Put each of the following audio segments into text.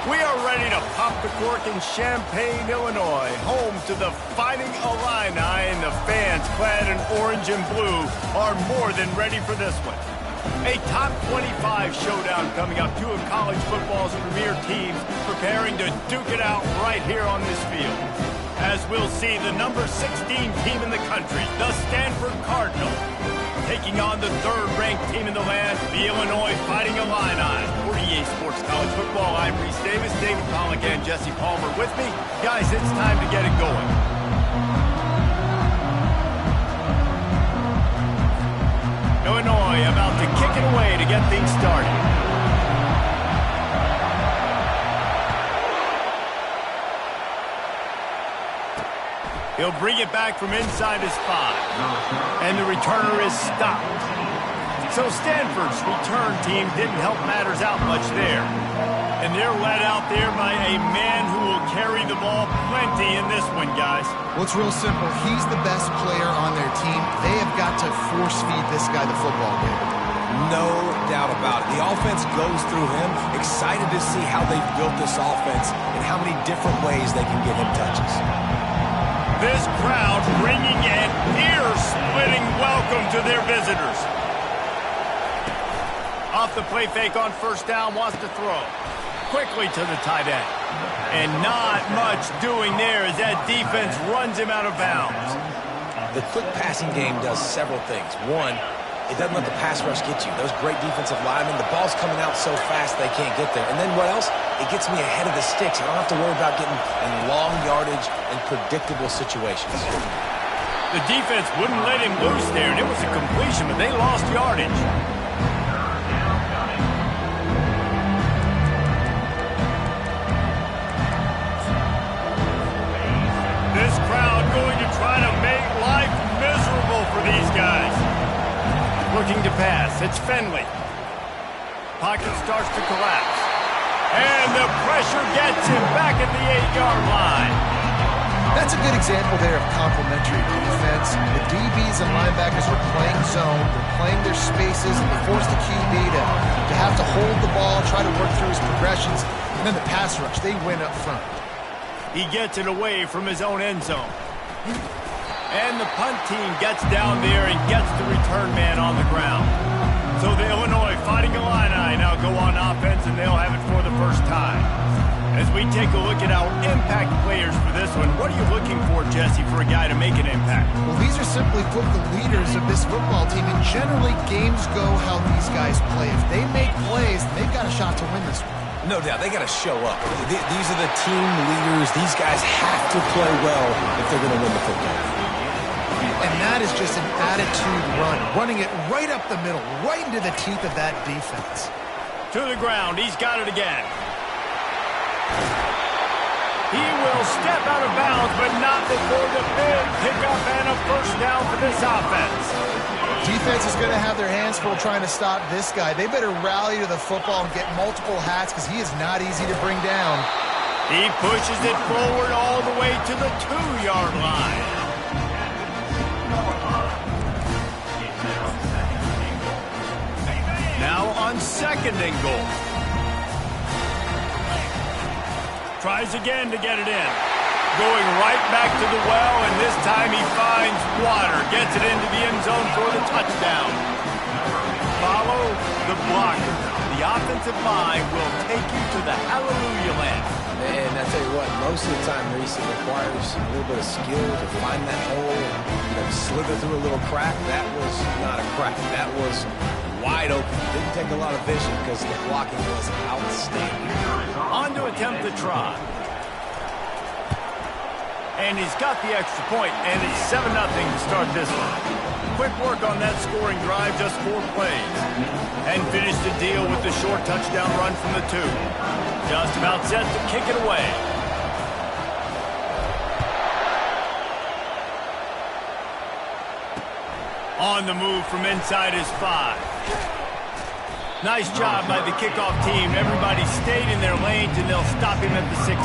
We are ready to pop the cork in Champaign, Illinois, home to the Fighting Illini, and the fans clad in orange and blue are more than ready for this one. A top 25 showdown coming up. Two of college football's premier teams preparing to duke it out right here on this field. As we'll see, the number 16 team in the country, the Stanford Cardinals, taking on the third-ranked team in the land, the Illinois Fighting Illini. For EA Sports College Football, I'm Reese Davis, David Pollock, and Jesse Palmer with me. Guys, it's time to get it going. Illinois about to kick it away to get things started. He'll bring it back from inside his 5. And the returner is stopped. So Stanford's return team didn't help matters out much there. And they're led out there by a man who will carry the ball plenty in this one, guys. Well, it's real simple. He's the best player on their team. They have got to force-feed this guy the football game. No doubt about it. The offense goes through him. Excited to see how they've built this offense and how many different ways they can get him touches. This crowd bringing an ear-splitting welcome to their visitors. Off the play fake on first down, wants to throw. Quickly to the tight end. And not much doing there as that defense runs him out of bounds. The quick passing game does several things. One, it doesn't let the pass rush get you. Those great defensive linemen, the ball's coming out so fast they can't get there. And then what else? It gets me ahead of the sticks. I don't have to worry about getting in long yardage and predictable situations. The defense wouldn't let him loose there, and it was a completion, but they lost yardage. This crowd going to try to make life miserable for these guys. Looking to pass. It's Finley. Pocket starts to collapse. And the pressure gets him back at the 8-yard line. That's a good example there of complementary defense. The DBs and linebackers are playing zone. They're playing their spaces, and they force the QB to have to hold the ball, try to work through his progressions. And then the pass rush, they win up front. He gets it away from his own end zone. And the punt team gets down there and gets the return man on the ground. So the Illinois Fighting Illini now go on offense, and they'll have it for the first time. As we take a look at our impact players for this one, what are you looking for, Jesse, for a guy to make an impact? Well, these are simply put the leaders of this football team, and generally games go how these guys play. If they make plays, they've got a shot to win this one. No doubt, they got to show up. These are the team leaders. These guys have to play well if they're going to win the football. And that is just an attitude run, running it right up the middle, right into the teeth of that defense. To the ground, he's got it again. He will step out of bounds, but not before the big pickup and a first down for this offense. Defense is going to have their hands full trying to stop this guy. They better rally to the football and get multiple hats because he is not easy to bring down. He pushes it forward all the way to the 2-yard line. Now on second and goal. Tries again to get it in. Going right back to the well, and this time he finds water. Gets it into the end zone for the touchdown. Follow the blocker. The offensive line will take you to the hallelujah land. And I tell you what, most of the time, Reese, it requires a little bit of skill to find that hole and slither through a little crack. That was not a crack. That was wide open. Didn't take a lot of vision because the blocking was outstanding. On to attempt the try. And he's got the extra point, and it's 7-0 to start this one. Quick work on that scoring drive, just 4 plays. And finished the deal with the short touchdown run from the 2. Just about set to kick it away. On the move from inside his 5. Nice job by the kickoff team. Everybody stayed in their lanes, and they'll stop him at the 16.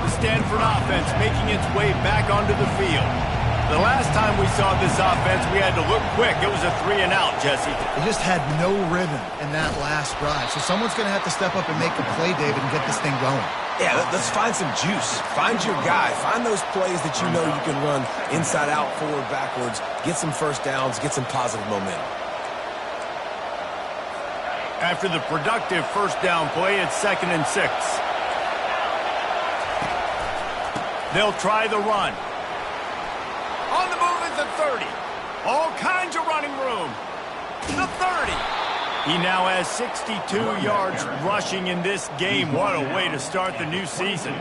The Stanford offense making its way back onto the field. The last time we saw this offense, we had to look quick. It was a 3 and out, Jesse. They just had no rhythm in that last drive. So someone's going to have to step up and make a play, David, and get this thing going. Yeah, let's find some juice. Find your guy. Find those plays that you know you can run inside out, forward, backwards. Get some first downs. Get some positive momentum. After the productive first down play, it's 2nd and 6. They'll try the run. On the move is the 30. All kinds of running room. The 30. He now has 62 yards rushing in this game. What a way to start the new season.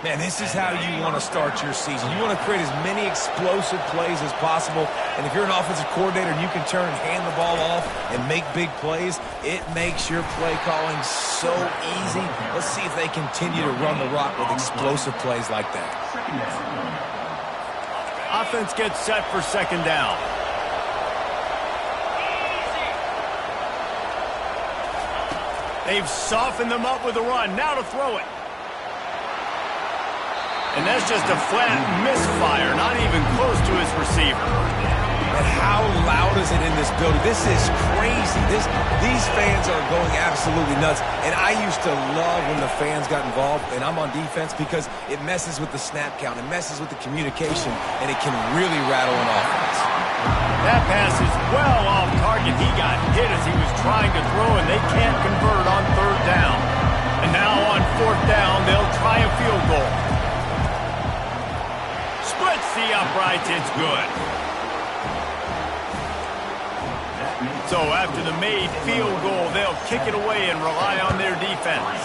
Man, this is how you want to start your season. You want to create as many explosive plays as possible. And if you're an offensive coordinator and you can turn and hand the ball off and make big plays, it makes your play calling so easy. Let's see if they continue to run the rock with explosive plays like that. Offense gets set for 2nd down. They've softened them up with a run. Now to throw it. And that's just a flat misfire, not even close to his receiver. And how loud is it in this building? This is crazy. These fans are going absolutely nuts. And I used to love when the fans got involved, and I'm on defense, because it messes with the snap count. It messes with the communication, and it can really rattle an offense. That pass is well off target. He got hit as he was trying to throw, and they can't convert on 3rd down. And now on 4th down, they'll try a field goal. Splits the uprights. It's good. So after the made field goal, they'll kick it away and rely on their defense.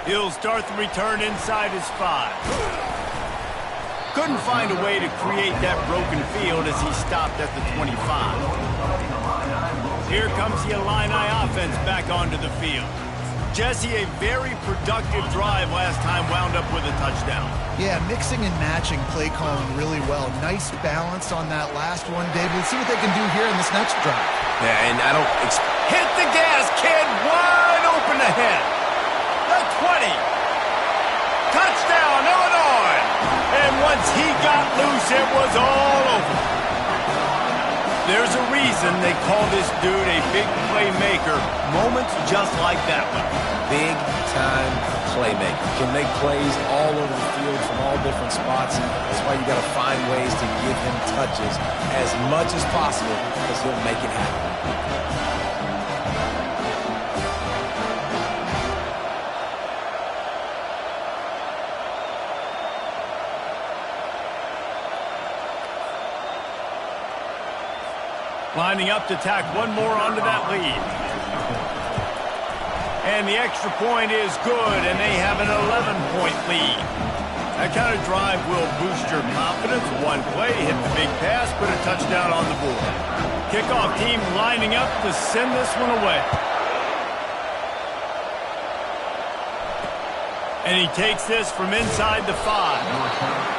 He'll start the return inside his 5. Couldn't find a way to create that broken field as he stopped at the 25. Here comes the Illini offense back onto the field. Jesse, a very productive drive last time wound up with a touchdown. Yeah, mixing and matching play calling really well. Nice balance on that last one, David. Let's see what they can do here in this next drive. Yeah, and I don't... Hit the gas, kid! Wide open ahead. The 20. Touchdown, Illinois! And once he got loose, it was all over. There's a reason they call this dude a big playmaker. Moments just like that one. Big-time playmaker. Can make plays all over the field from all different spots. That's why you got to find ways to give him touches as much as possible, because he'll make it happen. Lining up to tack one more onto that lead. And the extra point is good, and they have an 11-point lead. That kind of drive will boost your confidence. One play, hit the big pass, put a touchdown on the board. Kickoff team lining up to send this one away. And he takes this from inside the 5.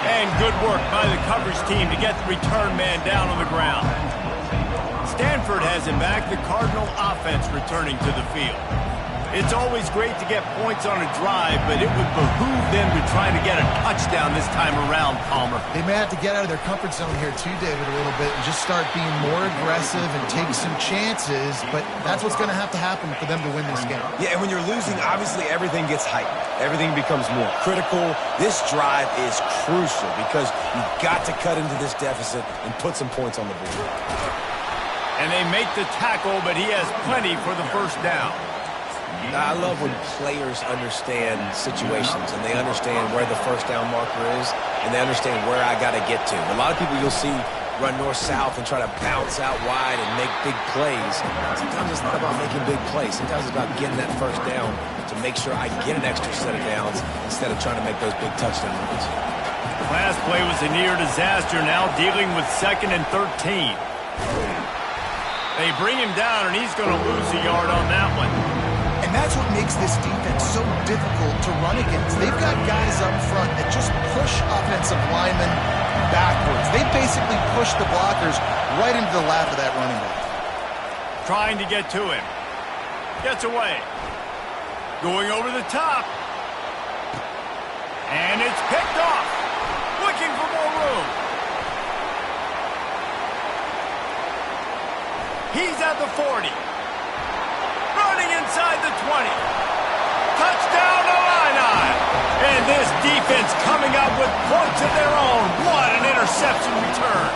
And good work by the coverage team to get the return man down on the ground. Stanford has it back, the Cardinal offense returning to the field. It's always great to get points on a drive, but it would behoove them to try to get a touchdown this time around, Palmer. They may have to get out of their comfort zone here too, David, a little bit, and just start being more aggressive and take some chances, but that's what's going to happen for them to win this game. Yeah, and when you're losing, obviously everything gets heightened. Everything becomes more critical. This drive is crucial because you've got to cut into this deficit and put some points on the board. And they make the tackle, but he has plenty for the first down. I love when players understand situations and they understand where the first down marker is and they understand where I got to get to. A lot of people you'll see run north-south and try to bounce out wide and make big plays. Sometimes it's not about making big plays. Sometimes it's about getting that first down to make sure I get an extra set of downs instead of trying to make those big touchdown runs. Last play was a near disaster, now dealing with 2nd and 13. They bring him down, and he's going to lose a yard on that one. And that's what makes this defense so difficult to run against. They've got guys up front that just push offensive linemen backwards. They basically push the blockers right into the lap of that running back. Trying to get to him. Gets away. Going over the top. And it's picked off. He's at the 40. Running inside the 20. Touchdown, Illini. And this defense coming up with points of their own. What an interception return.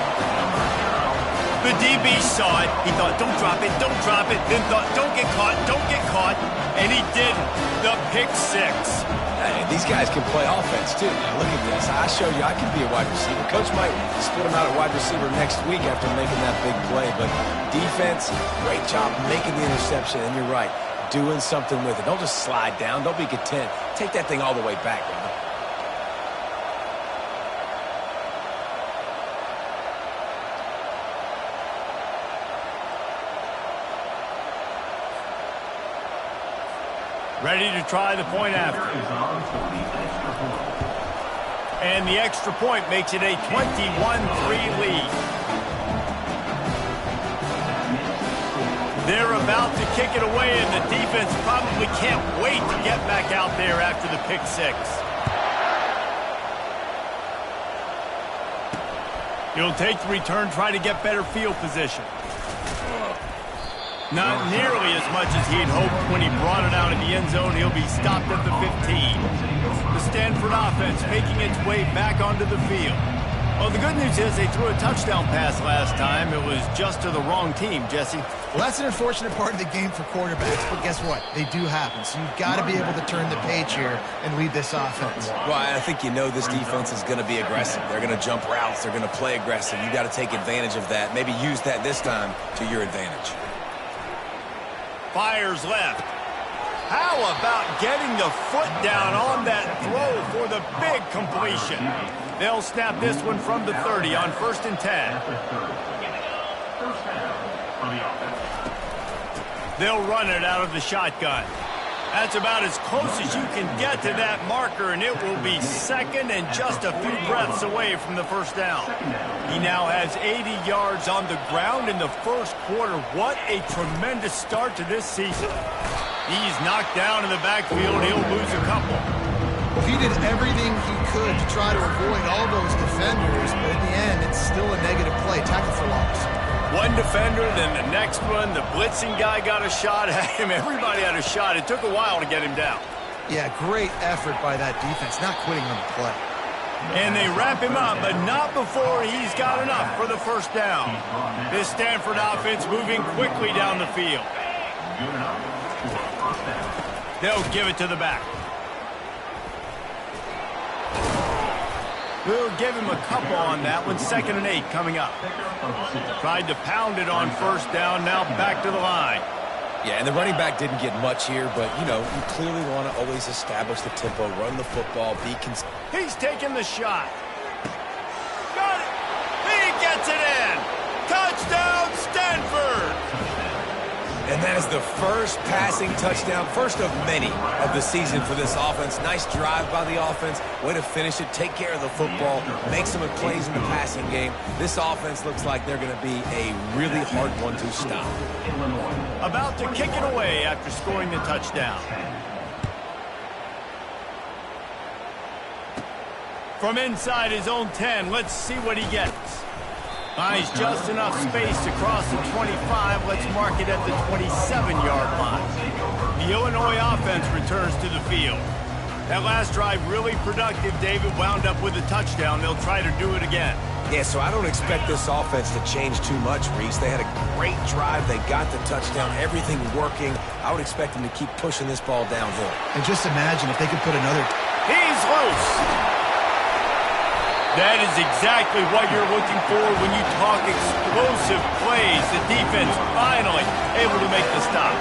The DB saw it. He thought, don't drop it, don't drop it. Then thought, don't get caught, don't get caught. And he did the pick six. Hey, these guys can play offense, too. Now, look at this. I showed you I can be a wide receiver. Coach might split him out at wide receiver next week after making that big play. But defense, great job making the interception. And you're right, doing something with it. Don't just slide down. Don't be content. Take that thing all the way back, man. Ready to try the point after. And the extra point makes it a 21-3 lead. They're about to kick it away, and the defense probably can't wait to get back out there after the pick six. He'll take the return, try to get better field position. Not nearly as much as he'd hoped when he brought it out of the end zone. He'll be stopped at the 15. The Stanford offense making its way back onto the field. Well, the good news is they threw a touchdown pass last time. It was just to the wrong team, Jesse. Well, that's an unfortunate part of the game for quarterbacks, but guess what? They do happen, so you've got to be able to turn the page here and lead this offense. Well, I think you know this defense is going to be aggressive. They're going to jump routes. They're going to play aggressive. You've got to take advantage of that. Maybe use that this time to your advantage. Fires left. How about getting the foot down on that throw for the big completion? They'll snap this one from the 30 on 1st and 10. They'll run it out of the shotgun. That's about as close as you can get to that marker, and it will be second and just a few breaths away from the first down. He now has 80 yards on the ground in the first quarter. What a tremendous start to this season. He's knocked down in the backfield. He'll lose a couple. Well, he did everything he could to try to avoid all those defenders, but in the end, it's still a negative play. Tackle for loss. One defender, then the next one. The blitzing guy got a shot at him. Everybody had a shot. It took a while to get him down. Yeah, great effort by that defense, not quitting on the play. And they wrap him up, but not before he's got enough for the first down. This Stanford offense moving quickly down the field. They'll give it to the back. We'll give him a couple on that one. 2nd and 8 coming up. Tried to pound it on first down. Now back to the line. Yeah, and the running back didn't get much here, but, you know, you clearly want to always establish the tempo, run the football, be consistent. He's taking the shot. Got it. He gets it in. Touchdown, Stanford. And that is the first passing touchdown, first of many of the season for this offense. Nice drive by the offense. Way to finish it, take care of the football, make some plays in the passing game. This offense looks like they're going to be a really hard one to stop. About to kick it away after scoring the touchdown. From inside his own 10, let's see what he gets. Finds just enough space to cross the 25. Let's mark it at the 27-yard line. The Illinois offense returns to the field. That last drive really productive. David wound up with a touchdown. They'll try to do it again. Yeah, so I don't expect this offense to change too much, Reese. They had a great drive. They got the touchdown. Everything working. I would expect them to keep pushing this ball downhill. And just imagine if they could put another... He's loose. That is exactly what you're looking for when you talk explosive plays. The defense finally able to make the stop.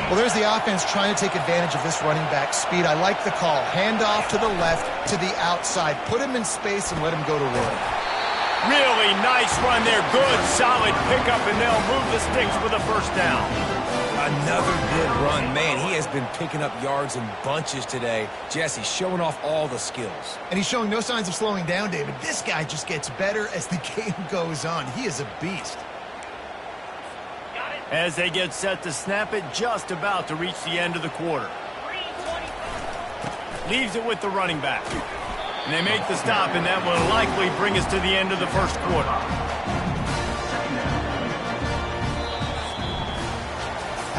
Well, there's the offense trying to take advantage of this running back speed. I like the call. Hand off to the left, to the outside. Put him in space and let him go to work. Really nice run there. Good, solid pickup, and they'll move the sticks for the first down. Another good run. Man, he has been picking up yards in bunches today. Jesse showing off all the skills. And he's showing no signs of slowing down, David. This guy just gets better as the game goes on. He is a beast. As they get set to snap it, just about to reach the end of the quarter. Leaves it with the running back. And they make the stop, and that will likely bring us to the end of the first quarter.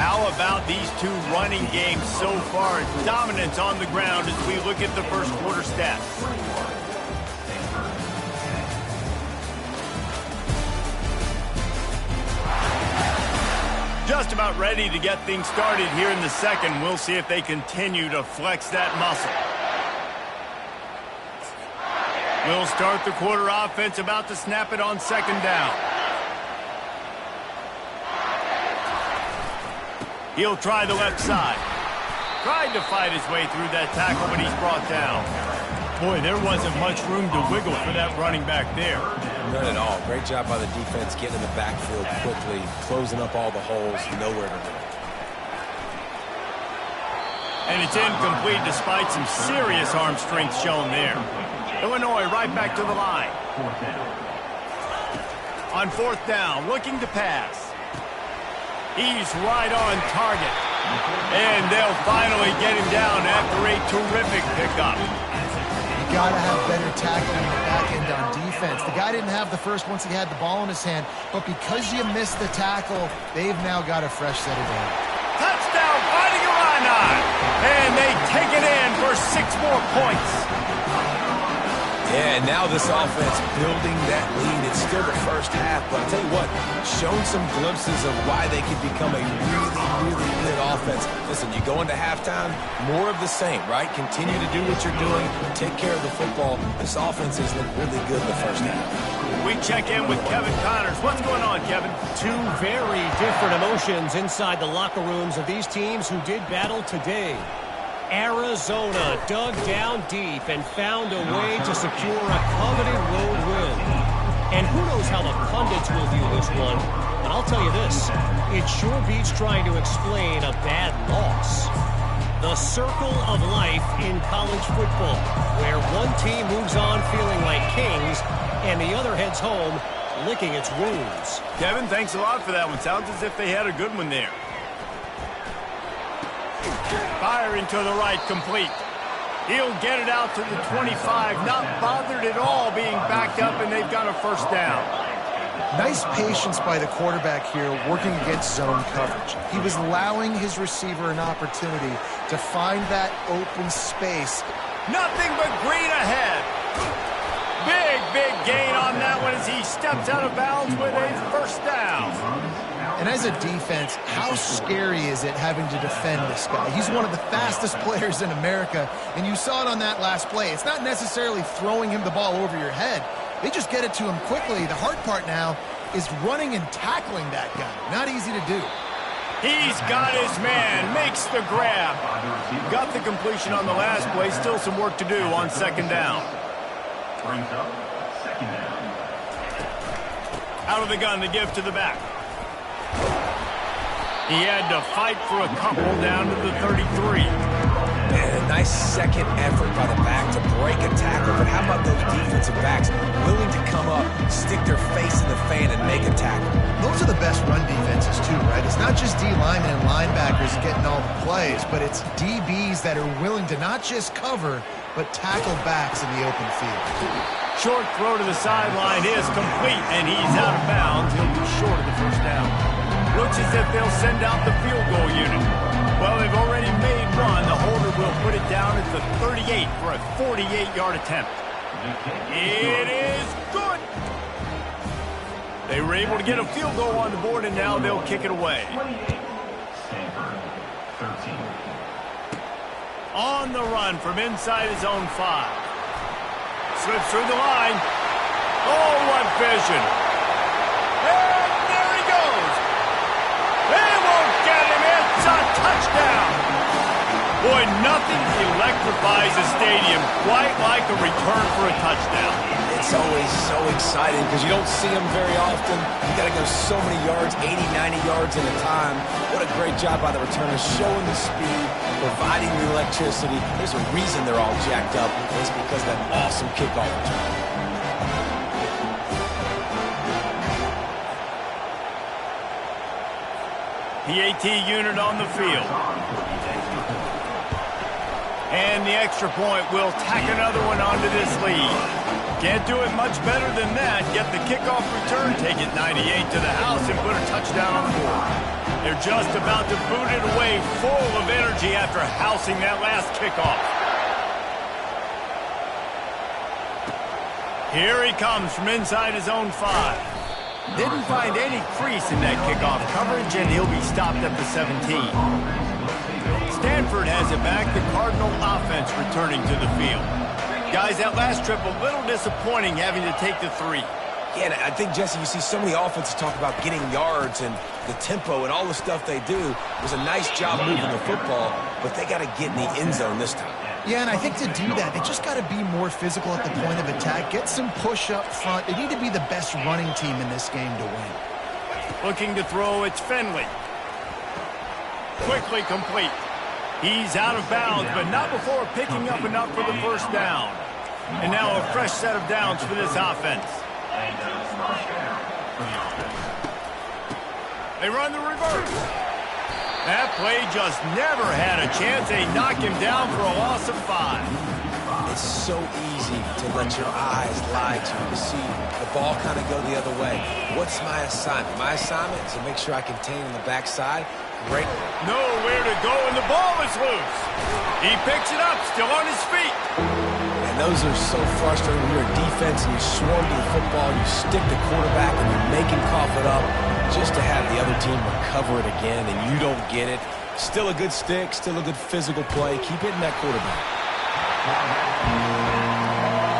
How about these two running games so far? Dominance on the ground as we look at the first quarter stats. Just about ready to get things started here in the second. We'll see if they continue to flex that muscle. We'll start the quarter offense, about to snap it on second down. He'll try the left side. Tried to fight his way through that tackle, but he's brought down. Boy, there wasn't much room to wiggle for that running back there. None at all. Great job by the defense getting in the backfield quickly, closing up all the holes, nowhere to go. And it's incomplete despite some serious arm strength shown there. Illinois right back to the line. On fourth down, looking to pass. He's right on target. And they'll finally get him down after a terrific pickup. You got to have better tackling in the back end on defense. The guy didn't have the first once he had the ball in his hand, but because you missed the tackle, they've now got a fresh set of downs. Touchdown, Fighting Illini! And they take it in for 6 more points. Yeah, and now this offense building that lead. It's still the first half, but I'll tell you what, shown some glimpses of why they could become a really good offense. Listen, you go into halftime, more of the same, right? Continue to do what you're doing, take care of the football. This offense has looked really good in the first half. We check in with Kevin Connors. What's going on, Kevin? Two very different emotions inside the locker rooms of these teams who did battle today. Arizona dug down deep and found a way to secure a coveted road win. And who knows how the pundits will view this one, but I'll tell you this, it sure beats trying to explain a bad loss. The circle of life in college football, where one team moves on feeling like kings and the other heads home licking its wounds. Kevin, thanks a lot for that one. Sounds as if they had a good one there. Firing to the right, complete. He'll get it out to the 25, not bothered at all being backed up, and they've got a first down. Nice patience by the quarterback here working against zone coverage. He was allowing his receiver an opportunity to find that open space. Nothing but green ahead. Big gain on that one as he steps out of bounds with a first down. And as a defense, how scary is it having to defend this guy? He's one of the fastest players in America, and you saw it on that last play. It's not necessarily throwing him the ball over your head. They just get it to him quickly. The hard part now is running and tackling that guy. Not easy to do. He's got his man, makes the grab. Got the completion on the last play, still some work to do on second down. Out of the gun, the give to the back. He had to fight for a couple down to the 33. And a nice second effort by the back to break a tackle. But how about those defensive backs willing to come up, stick their face in the fan, and make a tackle? Those are the best run defenses too, right? It's not just D linemen and linebackers getting all the plays, but it's DBs that are willing to not just cover, but tackle backs in the open field. Short throw to the sideline is complete, and he's out of bounds. He'll be short of the first down. Looks as if they'll send out the field goal unit. Well, they've already made one. The holder will put it down at the 38 for a 48-yard attempt. It is good. They were able to get a field goal on the board, and now they'll kick it away. On the run from inside his own 5. Slips through the line. Oh, what vision. And there he goes. They won't get him. It's a touchdown. Boy, nothing electrifies a stadium quite like a return for a touchdown. It's always so exciting because you don't see them very often. You got to go so many yards, 80, 90 yards at a time. What a great job by the returners, showing the speed, providing the electricity. There's a reason they're all jacked up. It's because of that awesome kickoff return. PAT unit on the field. And the extra point will tack another one onto this lead. Can't do it much better than that. Get the kickoff return, take it 98 to the house, and put a touchdown on the board. They're just about to boot it away, full of energy after housing that last kickoff. Here he comes from inside his own 5. Didn't find any crease in that kickoff coverage, and he'll be stopped at the 17. Stanford has it back, the Cardinal offense returning to the field. Guys, that last trip a little disappointing having to take the 3. Yeah, and I think, Jesse, you see so many offenses talk about getting yards and the tempo and all the stuff they do. It was a nice job moving the football, but they got to get in the end zone this time. Yeah, and I think to do that, they just got to be more physical at the point of attack, get some push up front. They need to be the best running team in this game to win. Looking to throw, it's Finley. Quickly complete. He's out of bounds, but not before picking up enough for the first down. And now a fresh set of downs for this offense. They run the reverse. That play just never had a chance. They knock him down for a loss of 5. It's so easy to let your eyes lie to you, to see the ball kind of go the other way. What's my assignment? My assignment is to make sure I contain on the backside. Great. Nowhere to go, and the ball is loose. He picks it up, still on his feet. And those are so frustrating when you're a defense and you swarm to the football, you stick the quarterback, and you make him cough it up just to have the other team recover it again, and you don't get it. Still a good stick, still a good physical play. Keep hitting that quarterback.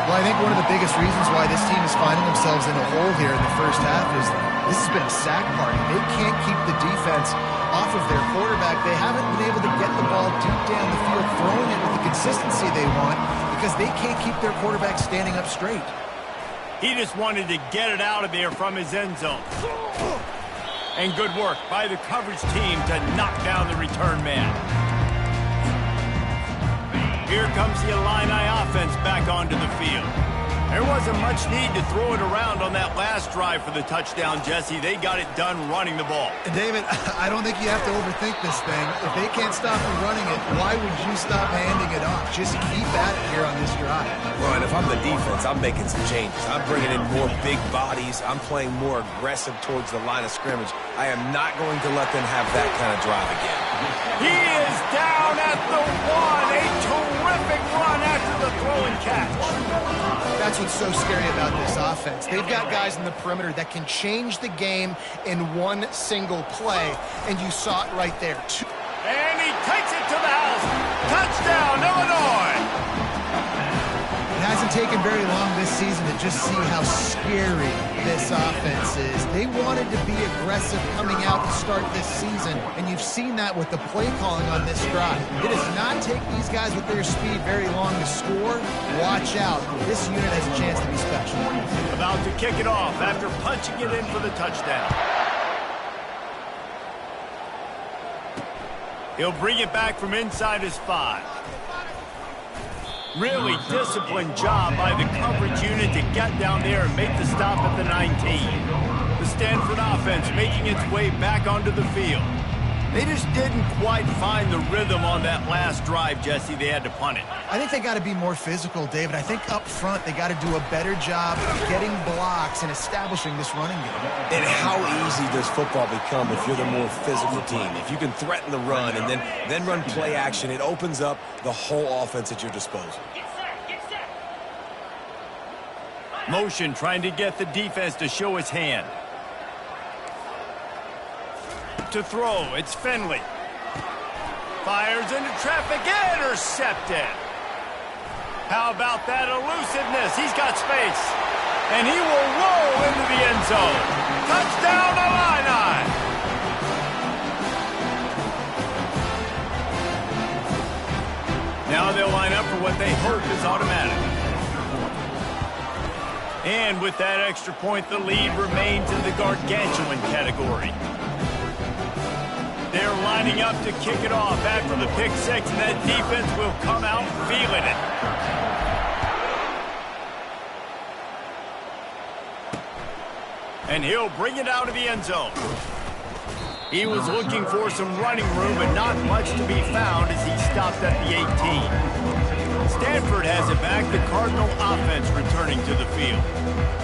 Well, I think one of the biggest reasons why this team is finding themselves in a hole here in the first half is this has been a sack party. They can't keep the defense off of their quarterback. They haven't been able to get the ball deep down the field, throwing it with the consistency they want because they can't keep their quarterback standing up straight. He just wanted to get it out of there from his end zone. And good work by the coverage team to knock down the return man. Here comes the Illini offense back onto the field. There wasn't much need to throw it around on that last drive for the touchdown, Jesse. They got it done running the ball. David, I don't think you have to overthink this thing. If they can't stop you running it, why would you stop handing it off? Just keep at it here on this drive. Well, and if I'm the defense, I'm making some changes. I'm bringing in more big bodies. I'm playing more aggressive towards the line of scrimmage. I am not going to let them have that kind of drive again. He is down at the 1. A terrific run after the throw and catch. That's what's so scary about this offense. They've got guys in the perimeter that can change the game in one single play, and you saw it right there. And he takes it to the house. Touchdown, Illinois. It hasn't taken very long this season to just see how scary this offense is. They wanted to be aggressive coming out to start this season, and you've seen that with the play calling on this drive. It does not take these guys with their speed very long to score. Watch out. This unit has a chance to be special. About to kick it off after punching it in for the touchdown. He'll bring it back from inside his 5. Really disciplined job by the coverage unit to get down there and make the stop at the 19. The Stanford offense making its way back onto the field. They just didn't quite find the rhythm on that last drive, Jesse. They had to punt it. I think they got to be more physical, David. I think up front they got to do a better job of getting blocks and establishing this running game. And how easy does football become if you're the more physical team? If you can threaten the run and then run play action, it opens up the whole offense at your disposal. Motion trying to get the defense to show his hand. To throw, it's Finley. Fires into traffic, intercepted. How about that elusiveness? He's got space. And he will roll into the end zone. Touchdown, Illini! Now they'll line up for what they hope is automatic. And with that extra point, the lead remains in the gargantuan category. They're lining up to kick it off after the pick 6, and that defense will come out feeling it. And he'll bring it out of the end zone. He was looking for some running room, but not much to be found as he stopped at the 18. Stanford has it back, the Cardinal offense returning to the field.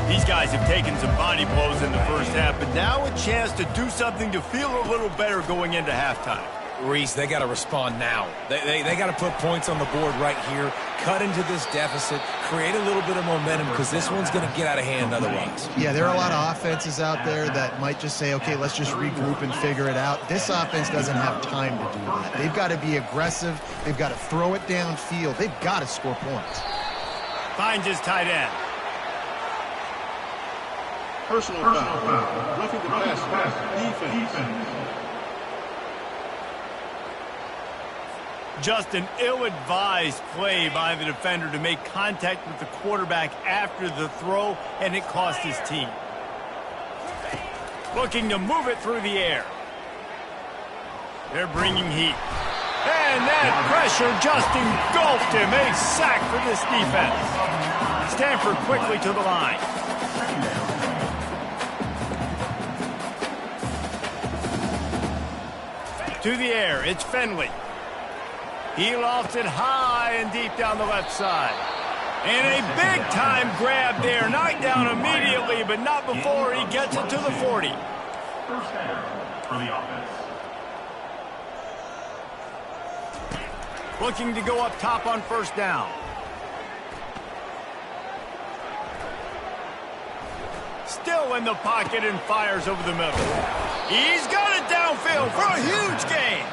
These guys have taken some body blows in the first half, but now a chance to do something to feel a little better going into halftime. Reese, they got to respond now. They got to put points on the board right here, cut into this deficit, create a little bit of momentum because this one's going to get out of hand otherwise. Yeah, there are a lot of offenses out there that might just say, okay, let's just regroup and figure it out. This offense doesn't have time to do that. They've got to be aggressive. They've got to throw it downfield. They've got to score points. Finds his tight end. Personal foul. Roughing the pass. Defense. Just an ill-advised play by the defender to make contact with the quarterback after the throw, and it cost his team. Looking to move it through the air. They're bringing heat. And that pressure just engulfed him. A sack for this defense. Stanford quickly to the line. To the air, it's Finley. He lofts it high and deep down the left side. And a big-time grab there. Knocked down immediately, but not before he gets it to the 40. First down for the offense. Looking to go up top on first down. Still in the pocket and fires over the middle. He's got it downfield for a huge gain.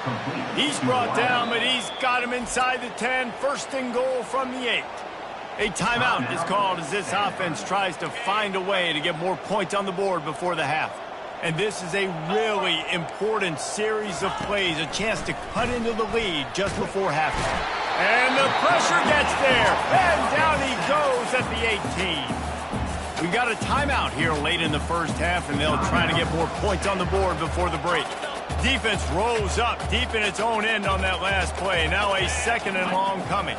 He's brought down, but he's got him inside the 10. First and goal from the 8. A timeout is called as this offense tries to find a way to get more points on the board before the half. And this is a really important series of plays, a chance to cut into the lead just before halftime. And the pressure gets there, and down he goes at the 18. We got a timeout here late in the first half, and they'll try to get more points on the board before the break. Defense rose up deep in its own end on that last play. Now a second and long coming.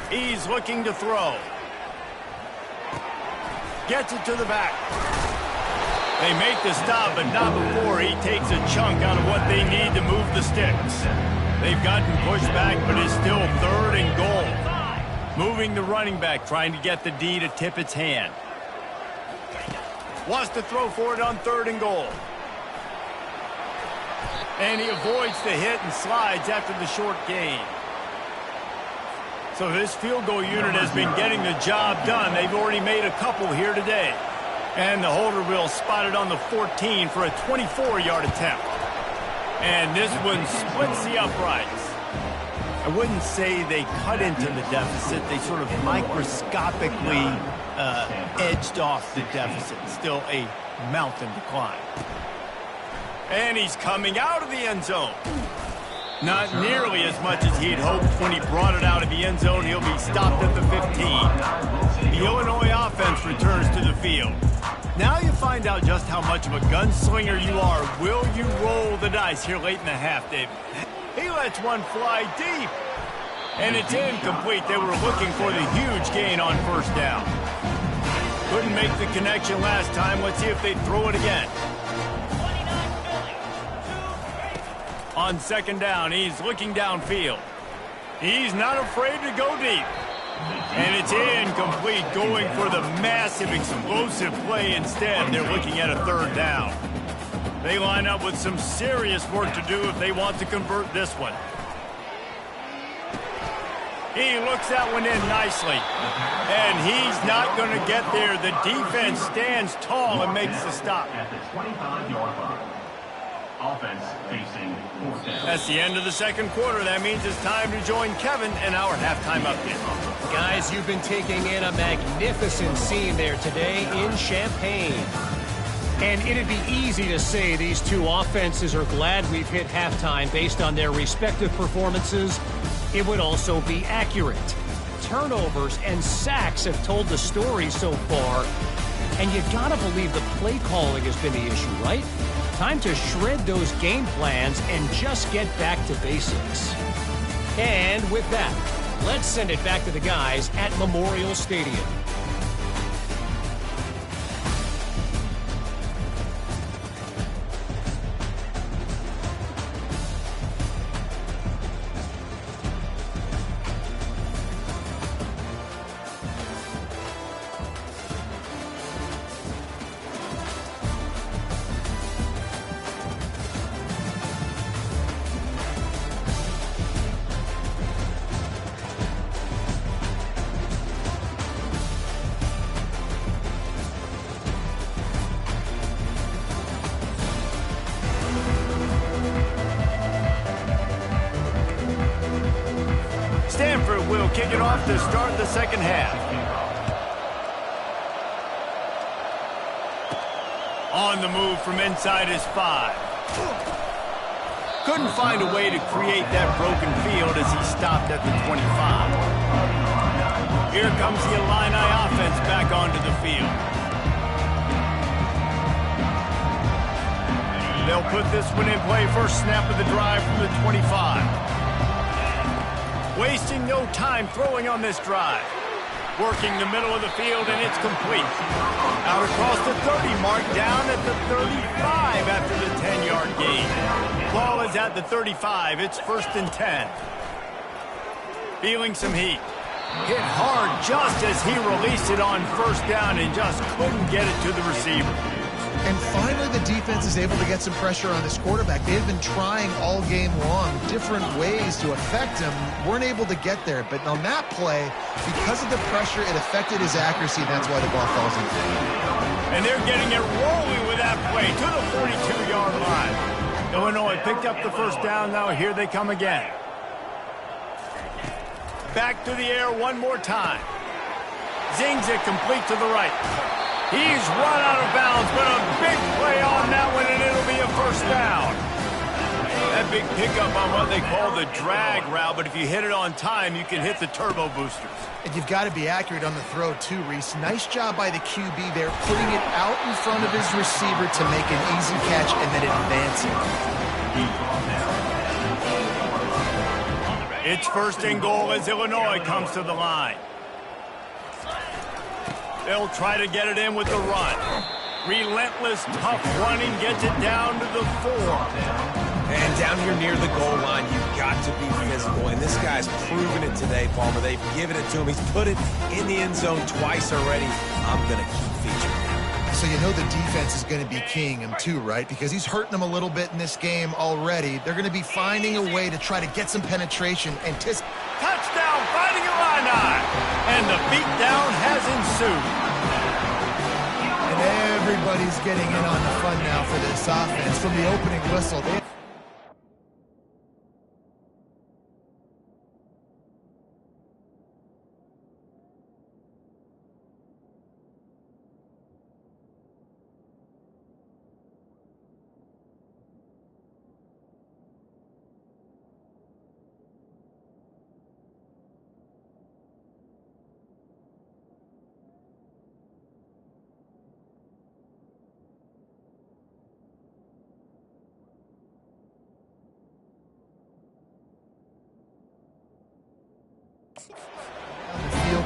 He's looking to throw. Gets it to the back. They make the stop, but not before he takes a chunk out of what they need to move the sticks. They've gotten pushed back, but it's still third and goal. Moving the running back, trying to get the D to tip its hand. Wants to throw for it on third and goal. And he avoids the hit and slides after the short gain. So this field goal unit has been getting the job done. They've already made a couple here today. And the holder will spot it on the 14 for a 24-yard attempt. And this one splits the uprights. I wouldn't say they cut into the deficit. They sort of microscopically edged off the deficit. Still a mountain to climb. And he's coming out of the end zone. Not nearly as much as he'd hoped when he brought it out of the end zone. He'll be stopped at the 15. The Illinois offense returns to the field. Now you find out just how much of a gunslinger you are. Will you roll the dice here late in the half, David? He lets one fly deep. And it's incomplete. They were looking for the huge gain on first down. Couldn't make the connection last time. Let's see if they throw it again. On second down, he's looking downfield. He's not afraid to go deep. And it's incomplete, going for the massive, explosive play instead. They're looking at a third down. They line up with some serious work to do if they want to convert this one. He looks that one in nicely. And he's not going to get there. The defense stands tall and makes the stop. At the 25-yard line. Offense facing fourth down. That's the end of the second quarter. That means it's time to join Kevin in our halftime update. Guys, you've been taking in a magnificent scene there today in Champaign. And it'd be easy to say these two offenses are glad we've hit halftime based on their respective performances. It would also be accurate. Turnovers and sacks have told the story so far. And you gotta believe the play calling has been the issue, right? Time to shred those game plans and just get back to basics. And with that, let's send it back to the guys at Memorial Stadium. Stanford will kick it off to start the second half. On the move from inside his 5. Couldn't find a way to create that broken field as he stopped at the 25. Here comes the Illini offense back onto the field. They'll put this one in play first snap of the drive from the 25. Wasting no time throwing on this drive. Working the middle of the field, and it's complete. Out across the 30 mark, down at the 35 after the 10-yard gain. Ball is at the 35. It's 1st and 10. Feeling some heat. Hit hard just as he released it on first down and just couldn't get it to the receiver. And finally, the defense is able to get some pressure on this quarterback. They've been trying all game long different ways to affect him. Weren't able to get there. But on that play, because of the pressure, it affected his accuracy, and that's why the ball falls into it. And they're getting it rolling with that play to the 42-yard line. Illinois picked up the first down. Now here they come again. Back to the air one more time. Zings it complete to the right. He's run out of bounds, but a big play on that one, and it'll be a first down. That big pickup on what they call the drag route, but if you hit it on time, you can hit the turbo boosters. And you've got to be accurate on the throw, too, Reese. Nice job by the QB there, putting it out in front of his receiver to make an easy catch and then advancing. It's 1st and goal as Illinois comes to the line. They'll try to get it in with the run. Relentless, tough running gets it down to the 4. And down here near the goal line, you've got to be physical. And this guy's proven it today, Palmer. They've given it to him. He's put it in the end zone twice already. I'm going to keep featuring him. So you know the defense is going to be keying him too, right? Because he's hurting them a little bit in this game already. They're going to be finding a way to try to get some penetration and touchdown, Fighting Illini! And the beatdown has ensued. And everybody's getting in on the fun now for this offense. From the opening whistle,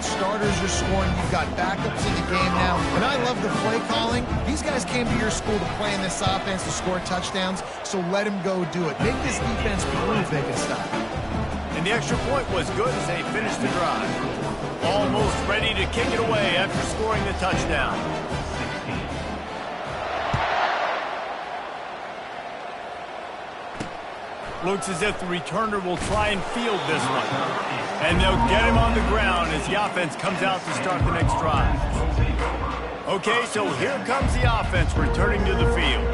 starters are scoring. You've got backups in the game now. And I love the play calling. These guys came to your school to play in this offense to score touchdowns, so let them go do it. Make this defense prove they can stop. And the extra point was good as they finished the drive. Almost ready to kick it away after scoring the touchdown. Looks as if the returner will try and field this one. And they'll get him on the ground as the offense comes out to start the next drive. Okay, so here comes the offense returning to the field.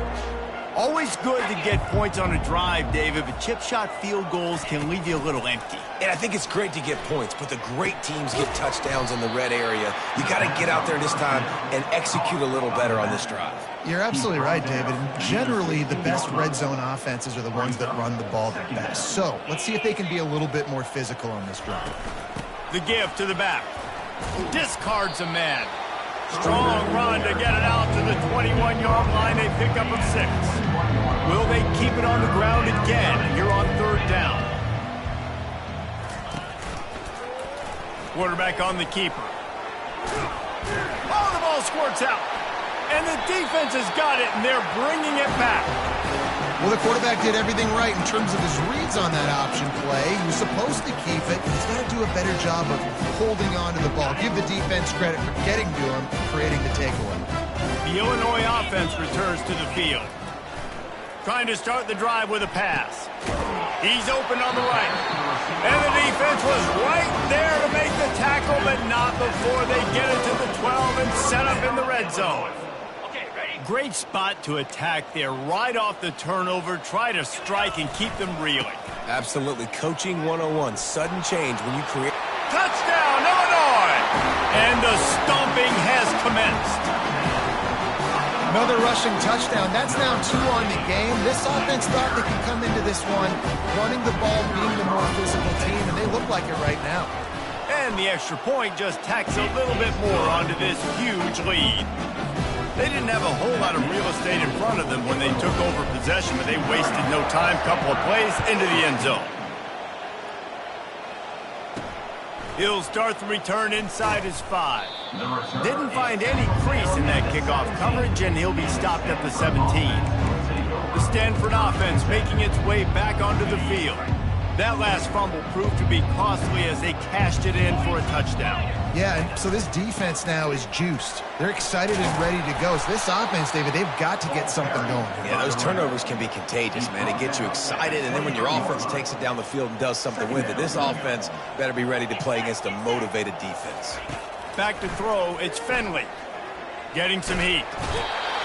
Always good to get points on a drive, David, but chip shot field goals can leave you a little empty. And I think it's great to get points, but the great teams get touchdowns in the red area. You got to get out there this time and execute a little better on this drive. You're absolutely right, David. Generally, the best red zone offenses are the ones that run the ball the best. So let's see if they can be a little bit more physical on this drive. The give to the back. Discards a man. Strong run to get it out to the 21-yard line. They pick up a 6. Will they keep it on the ground again here on 3rd down? Quarterback on the keeper. Oh, the ball squirts out. And the defense has got it, and they're bringing it back. Well, the quarterback did everything right in terms of his reads on that option play. He was supposed to keep it. He's got to do a better job of holding on to the ball. Give the defense credit for getting to him and creating the takeaway. The Illinois offense returns to the field. Trying to start the drive with a pass. He's open on the right. And the defense was right there to make the tackle, but not before they get it to the 12 and set up in the red zone. Great spot to attack there right off the turnover. Try to strike and keep them reeling. Absolutely. Coaching 101. Sudden change when you create. Touchdown, Illinois! And the stomping has commenced. Another rushing touchdown. That's now 2 on the game. This offense thought they could come into this one running the ball, being the more physical team, and they look like it right now. And the extra point just tacks a little bit more onto this huge lead. They didn't have a whole lot of real estate in front of them when they took over possession, but they wasted no time. Couple of plays into the end zone. He'll start the return inside his 5. Didn't find any crease in that kickoff coverage, and he'll be stopped at the 17. The Stanford offense making its way back onto the field. That last fumble proved to be costly as they cashed it in for a touchdown. Yeah, and so this defense now is juiced. They're excited and ready to go. So this offense, David, they've got to get something going. Yeah, those turnovers can be contagious, man. It gets you excited, and then when your offense takes it down the field and does something with it, this offense better be ready to play against a motivated defense. Back to throw, it's Finley. Getting some heat.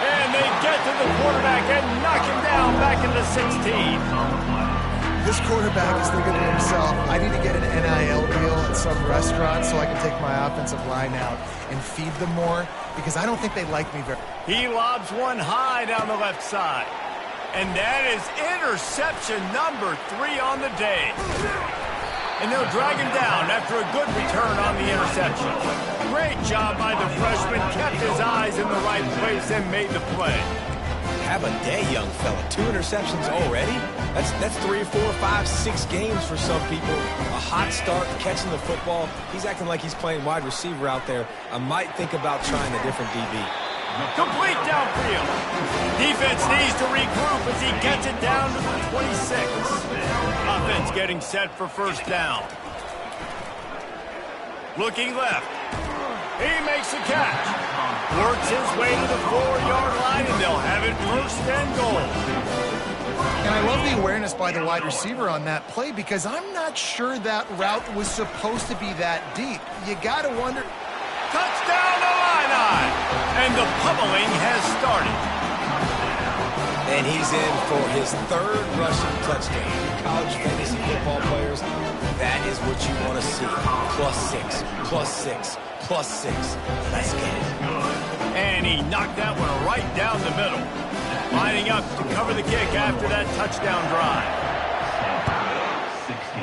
And they get to the quarterback and knock him down back into 16. This quarterback is thinking to himself, I need to get an NIL deal at some restaurant so I can take my offensive line out and feed them more, because I don't think they like me very much. He lobs one high down the left side. And that is interception number 3 on the day. And they'll drag him down after a good return on the interception. Great job by the freshman, kept his eyes in the right place and made the play. Have a day, young fella. 2 interceptions already? That's 3, 4, 5, 6 games for some people. A hot start, catching the football. He's acting like he's playing wide receiver out there. I might think about trying a different DB. Complete downfield. Defense needs to regroup as he gets it down to the 26. Offense getting set for first down. Looking left. He makes a catch. Works his way to the 4-yard line, and they'll have it first and goal. And I love the awareness by the wide receiver on that play, because I'm not sure that route was supposed to be that deep. You got to wonder. Touchdown Illini! And the pummeling has started. And he's in for his 3rd rushing touchdown. College fantasy football players, that is what you want to see. +6, +6, +6. Let's get it. And he knocked that one right down the middle. Lining up to cover the kick after that touchdown drive. 16.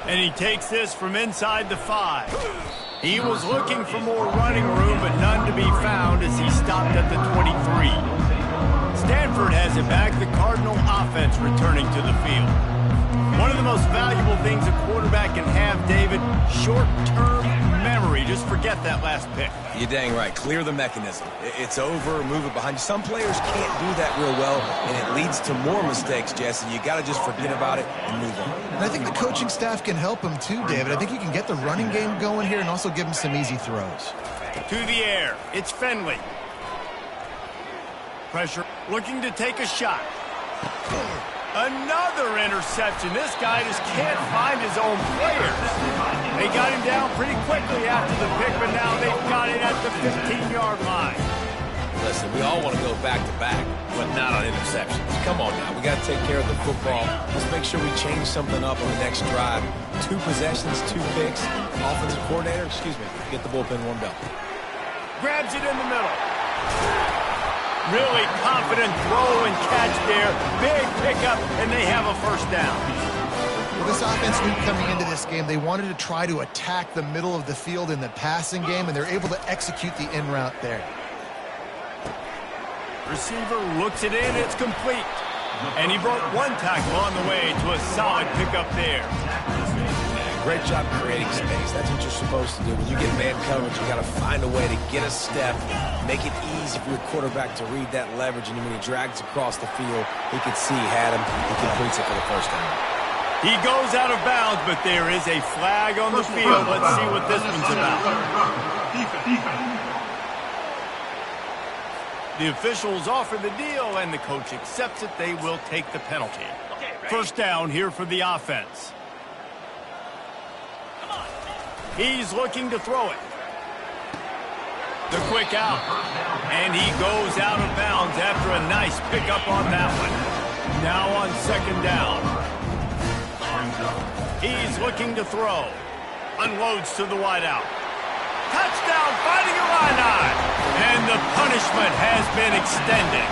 And he takes this from inside the 5. He was looking for more running room, but none to be found as he stopped at the 23. Stanford has it back. The Cardinal offense returning to the field. One of the most valuable things a quarterback can have, David, short-term memory. Just forget that last pick. You're dang right. Clear the mechanism. It's over, move it behind you. Some players can't do that real well, and it leads to more mistakes, Jesse. You got to just forget about it and move on. And I think the coaching staff can help him too, David. I think you can get the running game going here and also give him some easy throws. To the air. It's Finley. Pressure. Looking to take a shot. Another interception. This guy just can't find his own players. They got him down pretty quickly after the pick, but now they've got it at the 15-yard line. Listen, we all want to go back-to-back, but not on interceptions. Come on now. We got to take care of the football. Let's make sure we change something up on the next drive. 2 possessions, 2 picks. Offensive coordinator, get the bullpen warmed up. Grabs it in the middle. Really confident throw and catch there. Big pickup, and they have a first down. Well, this offense knew coming into this game they wanted to try to attack the middle of the field in the passing game, and they're able to execute the in route there. Receiver looks it in. It's complete. And he broke 1 tackle on the way to a solid pickup there. Great job creating space. That's what you're supposed to do. When you get man coverage, you got to find a way to get a step, make it easy for your quarterback to read that leverage, and when he drags across the field, he could see he had him. He completes it for the first time. He goes out of bounds, but there is a flag on the field. Let's see what this one's about. The officials offer the deal, and the coach accepts it. They will take the penalty. First down here for the offense. He's looking to throw it. The quick out. And he goes out of bounds after a nice pickup on that one. Now on second down. He's looking to throw. Unloads to the wideout. Touchdown, Fighting Illini. And the punishment has been extended.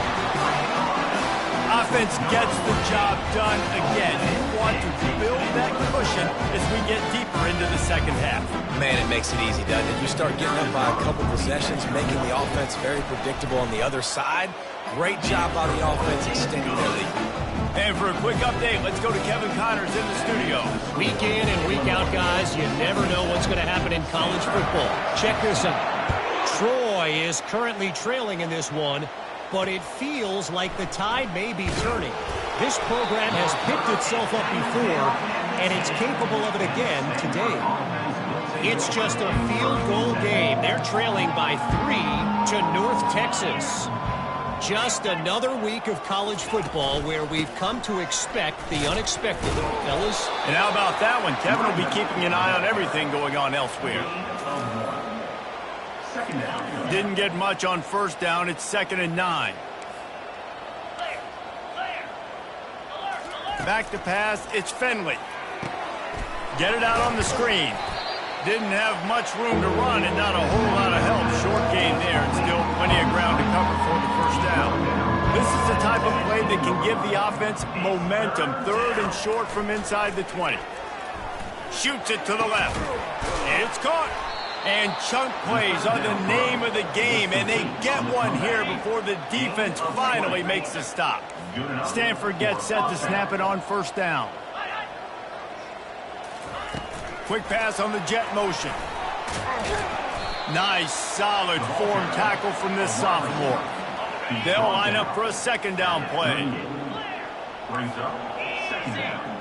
Offense gets the job done again. You want to build that cushion as we get deeper into the second half. Man, it makes it easy, doesn't it? You start getting up by a couple possessions, making the offense very predictable on the other side. Great job by the offense extending their lead. And for a quick update, let's go to Kevin Connors in the studio. Week in and week out, guys, you never know what's going to happen in college football. Check this out. Troy is currently trailing in this one, but it feels like the tide may be turning. This program has picked itself up before, and it's capable of it again today. It's just a field goal game. They're trailing by 3 to North Texas. Just another week of college football where we've come to expect the unexpected, fellas. And how about that one? Kevin will be keeping an eye on everything going on elsewhere. Didn't get much on first down. It's 2nd and 9. Back to pass. It's Finley. Get it out on the screen. Didn't have much room to run and not a whole lot of help. Short gain there and still plenty of ground to cover for the first down. This is the type of play that can give the offense momentum. 3rd and short from inside the 20. Shoots it to the left. It's caught. And chunk plays are the name of the game, and they get one here before the defense finally makes the stop. Stanford gets set to snap it on first down. Quick pass on the jet motion. Nice, solid form tackle from this sophomore. They'll line up for a second down play. Brings up second down.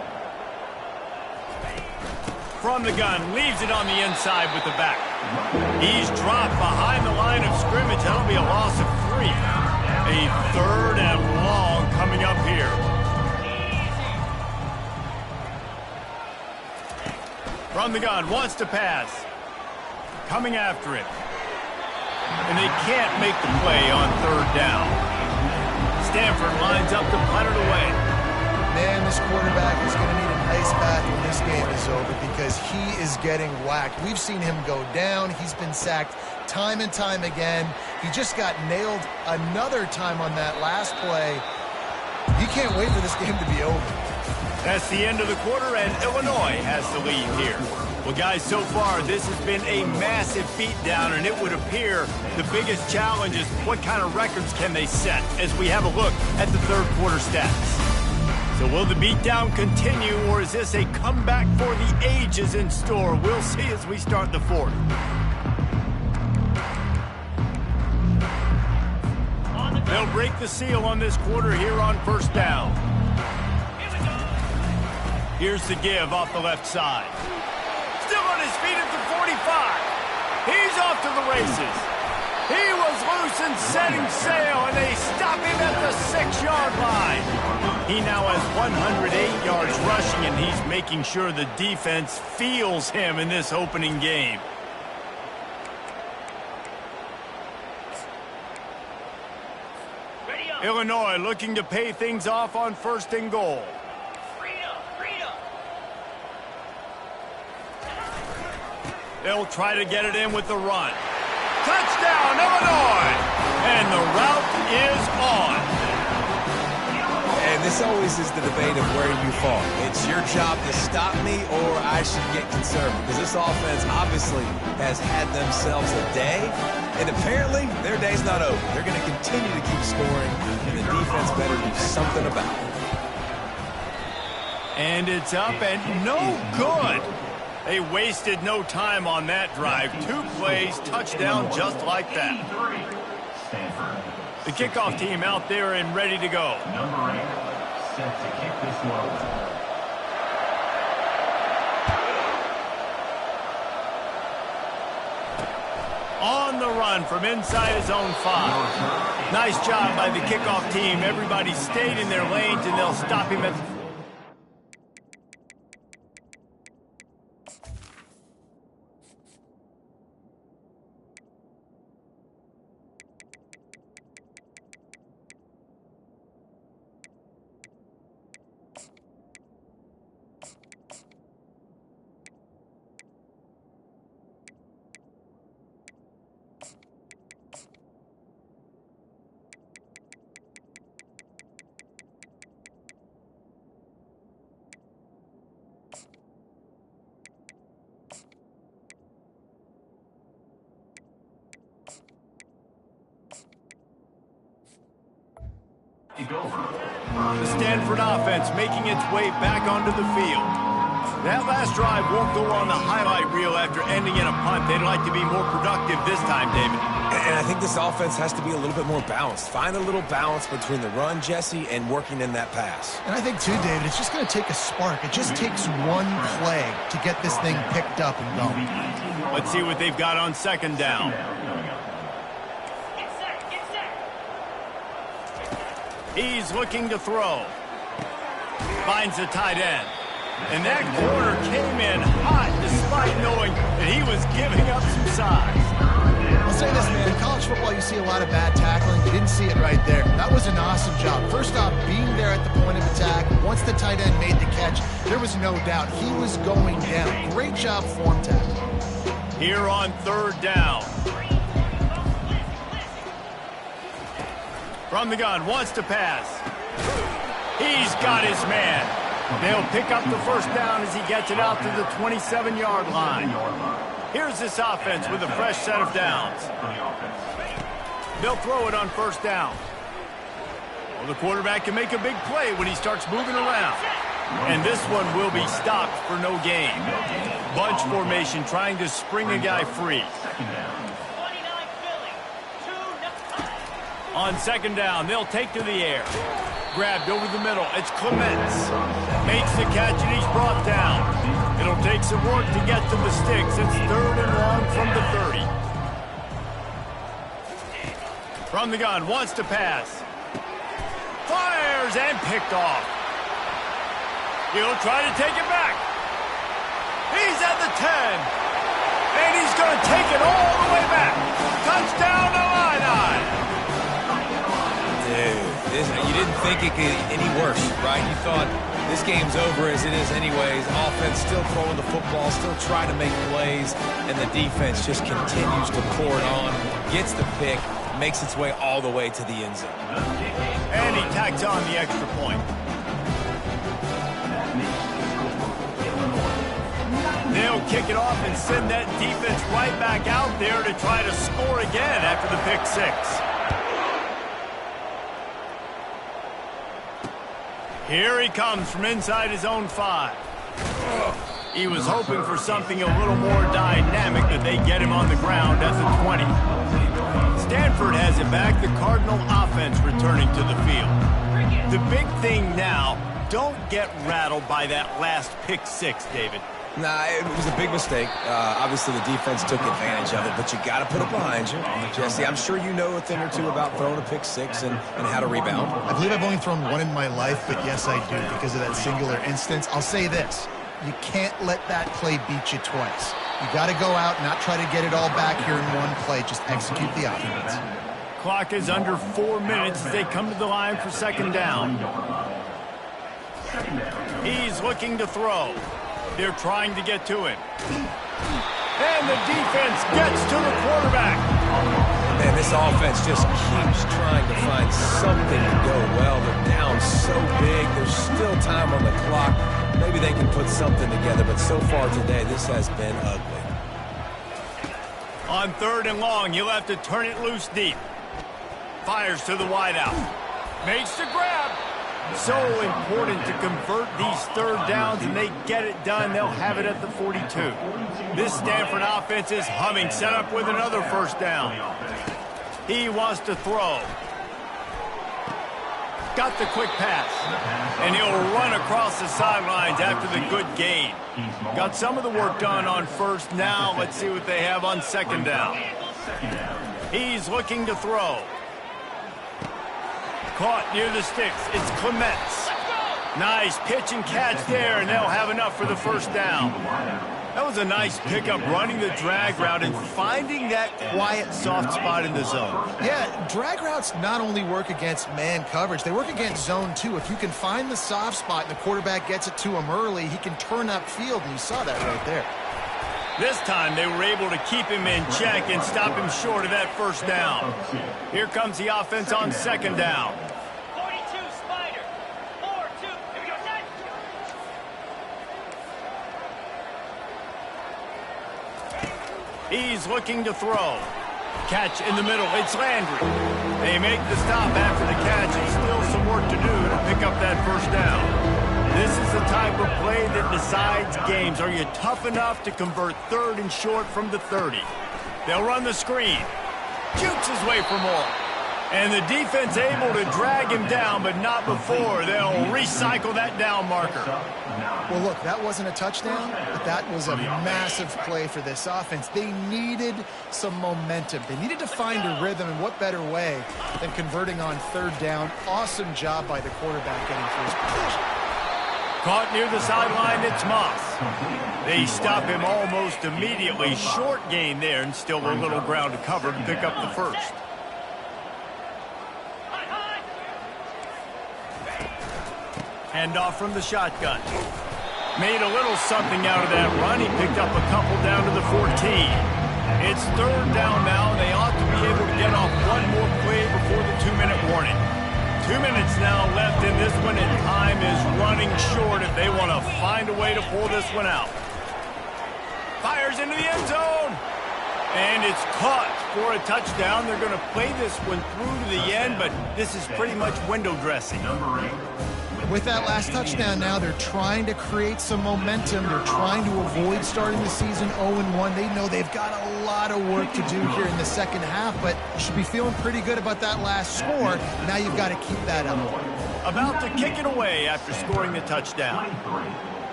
From the gun, leaves it on the inside with the back. He's dropped behind the line of scrimmage. That'll be a loss of 3. A 3rd and long coming up here. From the gun, wants to pass. Coming after it. And they can't make the play on 3rd down. Stanford lines up to punt it away. Man, this quarterback is going to need an ice bath when this game is over because he is getting whacked. We've seen him go down. He's been sacked time and time again. He just got nailed another time on that last play. He can't wait for this game to be over. That's the end of the quarter, and Illinois has the lead here. Well, guys, so far, this has been a massive beatdown, and it would appear the biggest challenge is what kind of records can they set as we have a look at the 3rd quarter stats. So will the beatdown continue, or is this a comeback for the ages in store? We'll see as we start the 4th. They'll break the seal on this quarter here on first down. Here's the give off the left side. Still on his feet at the 45. He's off to the races. He was loose and setting sail, and they stop him at the 6-yard line. He now has 108 yards rushing, and he's making sure the defense feels him in this opening game. Illinois looking to pay things off on 1st and goal. They'll try to get it in with the run. Touchdown, Illinois! And the route is on. And this always is the debate of where you fall. It's your job to stop me, or I should get conservative. Because this offense obviously has had themselves a day, and apparently their day's not over. They're going to continue to keep scoring, and the defense better do something about it. And it's up and no good. They wasted no time on that drive. 2 plays, touchdown just like that. The kickoff team out there and ready to go. Number 8, set to kick this one. On the run from inside his own 5. Nice job by the kickoff team. Everybody stayed in their lanes, and they'll stop him at the The Stanford offense making its way back onto the field. That last drive won't go on the highlight reel after ending in a punt. They'd like to be more productive this time, David. And I think this offense has to be a little bit more balanced. Find a little balance between the run, Jesse, and working in that pass. And I think, too, David, it's just going to take a spark. It just takes one play to get this thing picked up and going. Let's see what they've got on second down. He's looking to throw. Finds the tight end. And that corner came in hot despite knowing that he was giving up some size. I'll say this, man. In college football, you see a lot of bad tackling. You didn't see it right there. That was an awesome job. First off, being there at the point of attack. Once the tight end made the catch, there was no doubt he was going down. Great job form tackle. Here on third down. From the gun, wants to pass. He's got his man. They'll pick up the first down as he gets it out to the 27-yard line. Here's this offense with a fresh set of downs. They'll throw it on first down. Well, the quarterback can make a big play when he starts moving around. And this one will be stopped for no gain. Bunch formation trying to spring a guy free. On second down, they'll take to the air. Grabbed over the middle. It's Clements. Makes the catch and he's brought down. It'll take some work to get to the sticks. It's third and long from the 30. From the gun, wants to pass. Fires and picked off. He'll try to take it back. He's at the 10. And he's going to take it all the way back. Touchdown, Illini. You didn't think it could get any worse, right? You thought this game's over as it is anyways. Offense still throwing the football, still trying to make plays, and the defense just continues to pour it on, gets the pick, makes its way all the way to the end zone. And he tacks on the extra point. They'll kick it off and send that defense right back out there to try to score again after the pick six. Here he comes from inside his own 5. He was hoping for something a little more dynamic, but they get him on the ground at the 20. Stanford has it back. The Cardinal offense returning to the field. The big thing now, don't get rattled by that last pick six, David. Nah, it was a big mistake. Obviously, the defense took advantage of it, but you got to put it behind you. Jesse, I'm sure you know a thing or two about throwing a pick six and how to rebound. I believe I've only thrown one in my life, but yes, I do because of that singular instance. I'll say this. You can't let that play beat you twice. You got to go out, not try to get it all back here in one play. Just execute the offense. Clock is under 4 minutes as they come to the line for second down. He's looking to throw. They're trying to get to him. And the defense gets to the quarterback. Man, this offense just keeps trying to find something to go well. They're down so big. There's still time on the clock. Maybe they can put something together, but so far today, this has been ugly. On third and long, you'll have to turn it loose deep. Fires to the wideout. Makes the grab. So important to convert these third downs, and they get it done. They'll have it at the 42. This Stanford offense is humming, set up with another first down. He wants to throw. Got the quick pass, and he'll run across the sidelines after the good gain. Got some of the work done on first. Now let's see what they have on second down. He's looking to throw. Caught near the sticks. It's Clements. Nice pitch and catch there, and they'll have enough for the first down. That was a nice pickup, running the drag route and finding that quiet, soft spot in the zone. Yeah, drag routes not only work against man coverage, they work against zone too. If you can find the soft spot and the quarterback gets it to him early, he can turn upfield, and you saw that right there. This time they were able to keep him in check and stop him short of that first down. Here comes the offense on second down. 42, Spider. 4-2. Here we go, set. He's looking to throw. Catch in the middle. It's Landry. They make the stop after the catch, and still some work to do to pick up that first down. This is the type of play that decides games. Are you tough enough to convert 3rd and short from the 30? They'll run the screen. Shoots his way for more. And the defense able to drag him down, but not before. They'll recycle that down marker. Well, look, that wasn't a touchdown, but that was a massive play for this offense. They needed some momentum. They needed to find a rhythm, and what better way than converting on 3rd down. Awesome job by the quarterback getting through his position. Caught near the sideline, it's Moss. They stop him almost immediately. Short gain there, and still a little ground to cover to pick up the first. Handoff from the shotgun. Made a little something out of that run. He picked up a couple down to the 14. It's 3rd down now. They ought to be able to get off one more play before the 2-minute warning. 2 minutes now left in this one, and time is running short if they want to find a way to pull this one out. Fires into the end zone. And it's caught for a touchdown. They're going to play this one through to the end, but this is pretty much window dressing. With that last touchdown now, they're trying to create some momentum. They're trying to avoid starting the season 0-1. They know they've got a lot of work to do here in the second half, but you should be feeling pretty good about that last score. Now you've got to keep that up. About to kick it away after scoring the touchdown.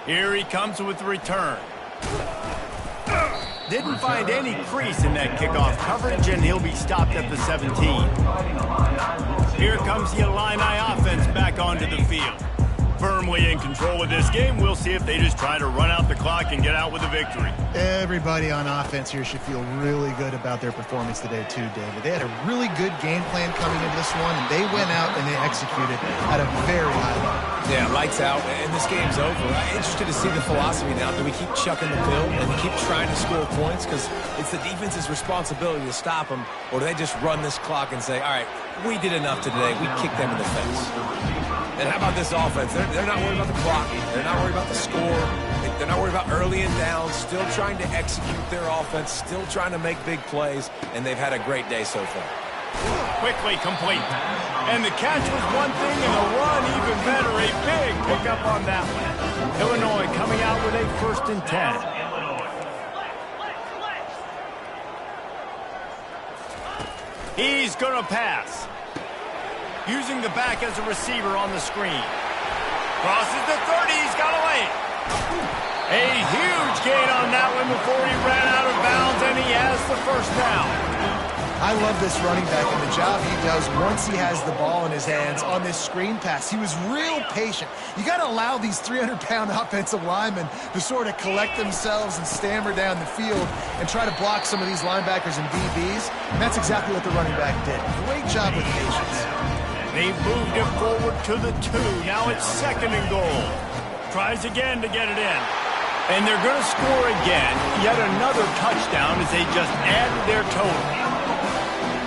Here he comes with the return. Didn't find any crease in that kickoff coverage, and he'll be stopped at the 17. Here comes the Illini offense back onto the field. Firmly in control of this game. We'll see if they just try to run out the clock and get out with a victory. Everybody on offense here should feel really good about their performance today too, David. They had a really good game plan coming into this one, and they went out and they executed at a very high level. Yeah, lights out, and this game's over. I'm interested to see the philosophy now. Do we keep chucking the pill and keep trying to score points? Because it's the defense's responsibility to stop them, or do they just run this clock and say, all right, we did enough today. We kicked them in the face. And how about this offense? They're not worried about the clock. They're not worried about the score. They're not worried about early and down. Still trying to execute their offense. Still trying to make big plays. And they've had a great day so far. Quickly complete. And the catch was one thing, and the run even better. A big pickup on that one. Illinois coming out with a 1st and 10. He's going to pass. Using the back as a receiver on the screen. Crosses the 30. He's got a lane. A huge gain on that one before he ran out of bounds, and he has the first down. I love this running back and the job he does once he has the ball in his hands on this screen pass. He was real patient. You got to allow these 300-pound offensive linemen to sort of collect themselves and stammer down the field and try to block some of these linebackers and DBs. And that's exactly what the running back did. Great job with patience. They moved him forward to the 2. Now it's 2nd and goal. Tries again to get it in. And they're going to score again. Yet another touchdown as they just added their total.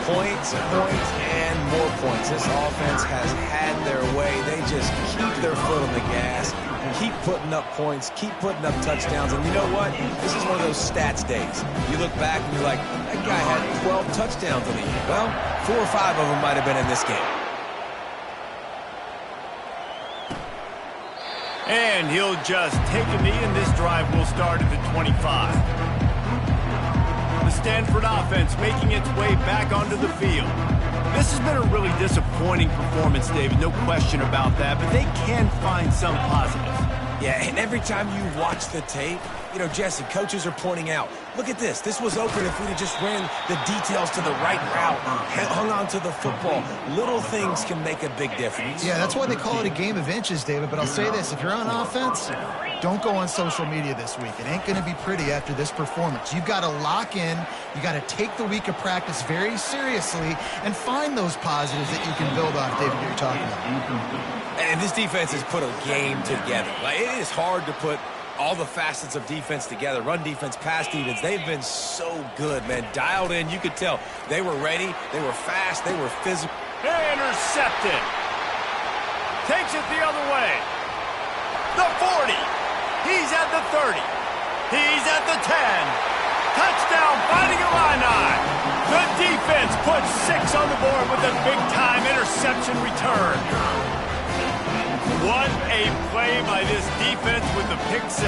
Points, and more points. This offense has had their way. They just keep their foot on the gas, keep putting up points, keep putting up touchdowns. And you know what? This is one of those stats days. You look back and you're like, that guy had 12 touchdowns in the year. Well, 4 or 5 of them might have been in this game. And he'll just take a knee, and this drive will start at the 25. The Stanford offense making its way back onto the field. This has been a really disappointing performance, David, no question about that, but they can find some positives. Yeah, and every time you watch the tape, you know, Jesse, coaches are pointing out, look at this. This was open if we'd have just ran the details to the right route, hung on to the football. Little things can make a big difference. Yeah, that's why they call it a game of inches, David. But I'll say this, if you're on offense, don't go on social media this week. It ain't going to be pretty after this performance. You've got to lock in. You got to take the week of practice very seriously and find those positives that you can build off, David, you're talking about. And this defense has put a game together. Like, it is hard to put all the facets of defense together. Run defense, pass defense. They've been so good, man. Dialed in. You could tell they were ready. They were fast. They were physical. Intercepted. Takes it the other way. The 40. He's at the 30. He's at the 10. Touchdown, Fighting Illini. The defense puts 6 on the board with a big-time interception return. What a play by this defense with the pick 6.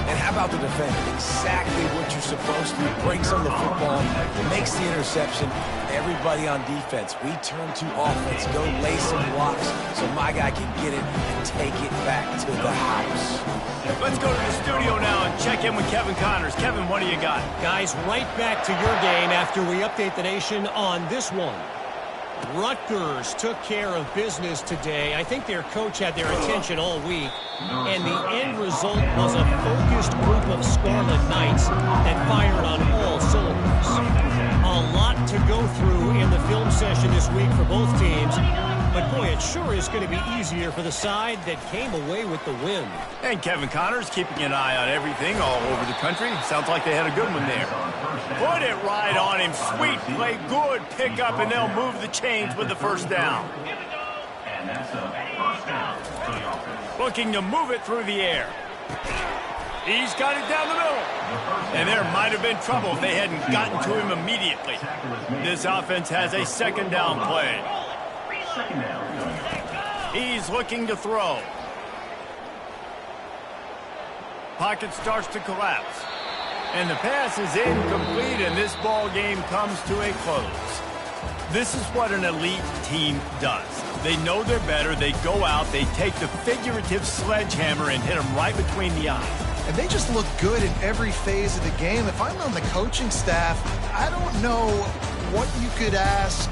And how about the defender? Exactly what you're supposed to. Breaks on the football, makes the interception. Everybody on defense, we turn to offense. Go lay some blocks so my guy can get it and take it back to the house. Let's go to the studio now and check in with Kevin Connors. Kevin, what do you got? Guys, right back to your game after we update the nation on this one. Rutgers took care of business today. I think their coach had their attention all week, and the end result was a focused group of Scarlet Knights that fired on all cylinders. A lot to go through in the film session this week for both teams, but boy, it sure is going to be easier for the side that came away with the win. And Kevin Connors keeping an eye on everything all over the country. Sounds like they had a good one there. Put it right on him. Sweet play, good pickup, and they'll move the chains with the first down. And that's a first down for the offense. Looking to move it through the air. He's got it down the middle. And there might have been trouble if they hadn't gotten to him immediately. This offense has a second down play. Second down. He's looking to throw. Pocket starts to collapse. And the pass is incomplete, and this ball game comes to a close. This is what an elite team does. They know they're better. They go out. They take the figurative sledgehammer and hit them right between the eyes. And they just look good in every phase of the game. If I'm on the coaching staff, I don't know what you could ask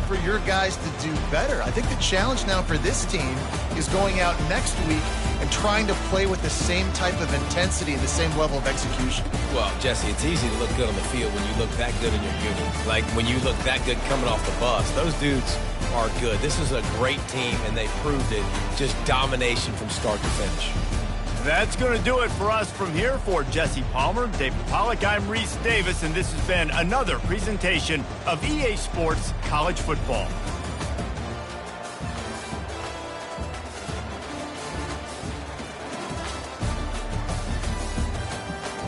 for your guys to do better. I think the challenge now for this team is going out next week and trying to play with the same type of intensity and the same level of execution. Well, Jesse, it's easy to look good on the field when you look that good in your unit. Like when you look that good coming off the bus. Those dudes are good. This is a great team, and they proved it. Just domination from start to finish. That's going to do it for us from here. For Jesse Palmer, David Pollack, I'm Reese Davis, and this has been another presentation of EA Sports College Football.